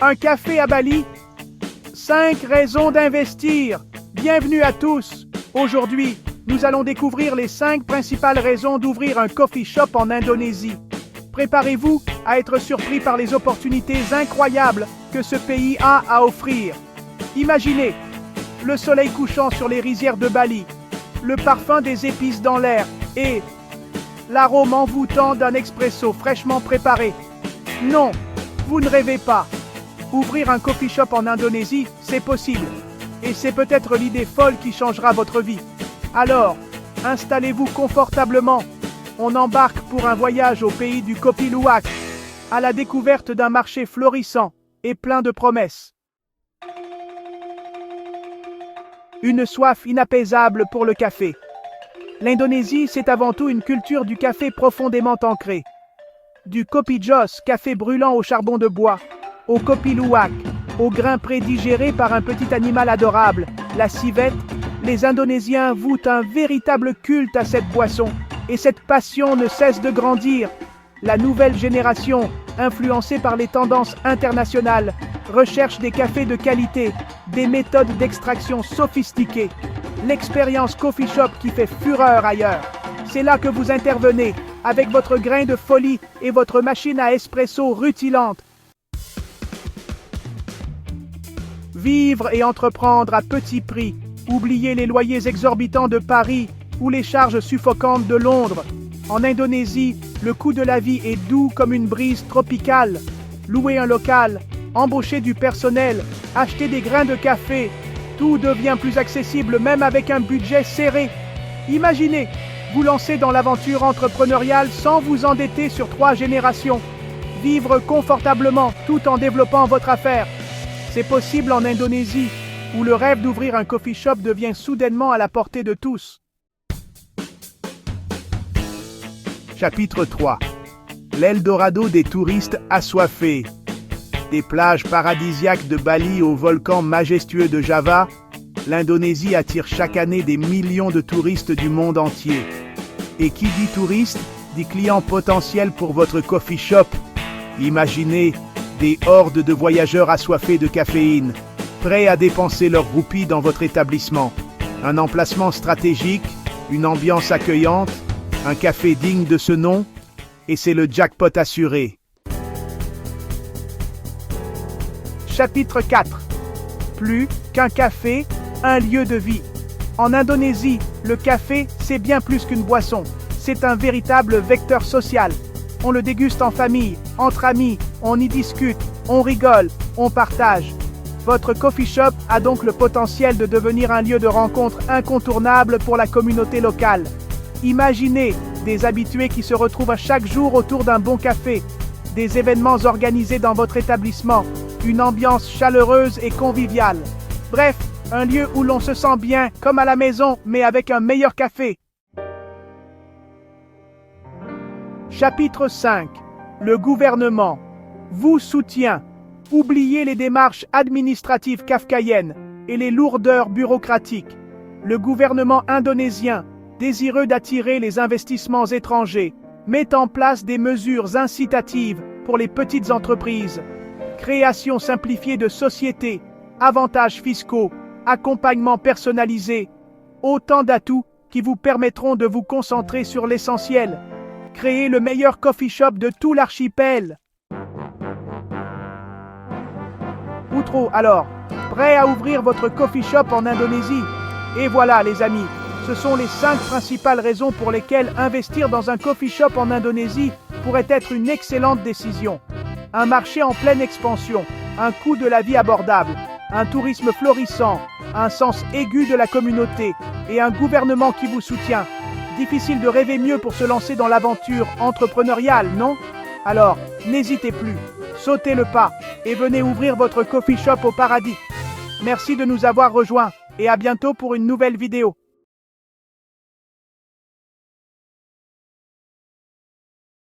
Un café à Bali? 5 raisons d'investir. Bienvenue à tous. Aujourd'hui, nous allons découvrir les 5 principales raisons d'ouvrir un coffee shop en Indonésie. Préparez-vous à être surpris par les opportunités incroyables que ce pays a à offrir. Imaginez le soleil couchant sur les rizières de Bali, le parfum des épices dans l'air et l'arôme envoûtant d'un expresso fraîchement préparé. Non, vous ne rêvez pas. Ouvrir un coffee shop en Indonésie, c'est possible. Et c'est peut-être l'idée folle qui changera votre vie. Alors, installez-vous confortablement. On embarque pour un voyage au pays du Kopi Luwak, à la découverte d'un marché florissant et plein de promesses. Une soif inapaisable pour le café. L'Indonésie, c'est avant tout une culture du café profondément ancrée. Du Kopi Jos, café brûlant au charbon de bois, au Kopi Luwak, au grain prédigéré par un petit animal adorable, la civette, les Indonésiens vouent un véritable culte à cette boisson, et cette passion ne cesse de grandir. La nouvelle génération, influencée par les tendances internationales, recherche des cafés de qualité, des méthodes d'extraction sophistiquées, l'expérience coffee shop qui fait fureur ailleurs. C'est là que vous intervenez, avec votre grain de folie et votre machine à espresso rutilante. Vivre et entreprendre à petit prix. Oubliez les loyers exorbitants de Paris ou les charges suffocantes de Londres. En Indonésie, le coût de la vie est doux comme une brise tropicale. Louer un local, embaucher du personnel, acheter des grains de café, tout devient plus accessible même avec un budget serré. Imaginez, vous lancer dans l'aventure entrepreneuriale sans vous endetter sur 3 générations. Vivre confortablement tout en développant votre affaire. C'est possible en Indonésie, où le rêve d'ouvrir un coffee shop devient soudainement à la portée de tous. Chapitre 3. L'Eldorado des touristes assoiffés. Des plages paradisiaques de Bali aux volcans majestueux de Java, l'Indonésie attire chaque année des millions de touristes du monde entier. Et qui dit touriste, dit client potentiel pour votre coffee shop. Imaginez des hordes de voyageurs assoiffés de caféine, prêts à dépenser leurs roupies dans votre établissement. Un emplacement stratégique, une ambiance accueillante, un café digne de ce nom, et c'est le jackpot assuré. Chapitre 4. Plus qu'un café, un lieu de vie. En Indonésie, le café, c'est bien plus qu'une boisson. C'est un véritable vecteur social. On le déguste en famille, entre amis, on y discute, on rigole, on partage. Votre coffee shop a donc le potentiel de devenir un lieu de rencontre incontournable pour la communauté locale. Imaginez des habitués qui se retrouvent à chaque jour autour d'un bon café, des événements organisés dans votre établissement, une ambiance chaleureuse et conviviale. Bref, un lieu où l'on se sent bien, comme à la maison, mais avec un meilleur café. Chapitre 5. Le gouvernement vous soutient. Oubliez les démarches administratives kafkaïennes et les lourdeurs bureaucratiques. Le gouvernement indonésien, désireux d'attirer les investissements étrangers, met en place des mesures incitatives pour les petites entreprises. Création simplifiée de sociétés, avantages fiscaux, accompagnement personnalisé, autant d'atouts qui vous permettront de vous concentrer sur l'essentiel. Créer le meilleur coffee shop de tout l'archipel. Outro, alors, prêt à ouvrir votre coffee shop en Indonésie? Et voilà les amis, ce sont les 5 principales raisons pour lesquelles investir dans un coffee shop en Indonésie pourrait être une excellente décision. Un marché en pleine expansion, un coût de la vie abordable, un tourisme florissant, un sens aigu de la communauté et un gouvernement qui vous soutient. Difficile de rêver mieux pour se lancer dans l'aventure entrepreneuriale, non? Alors, n'hésitez plus, sautez le pas et venez ouvrir votre coffee shop au paradis. Merci de nous avoir rejoints et à bientôt pour une nouvelle vidéo.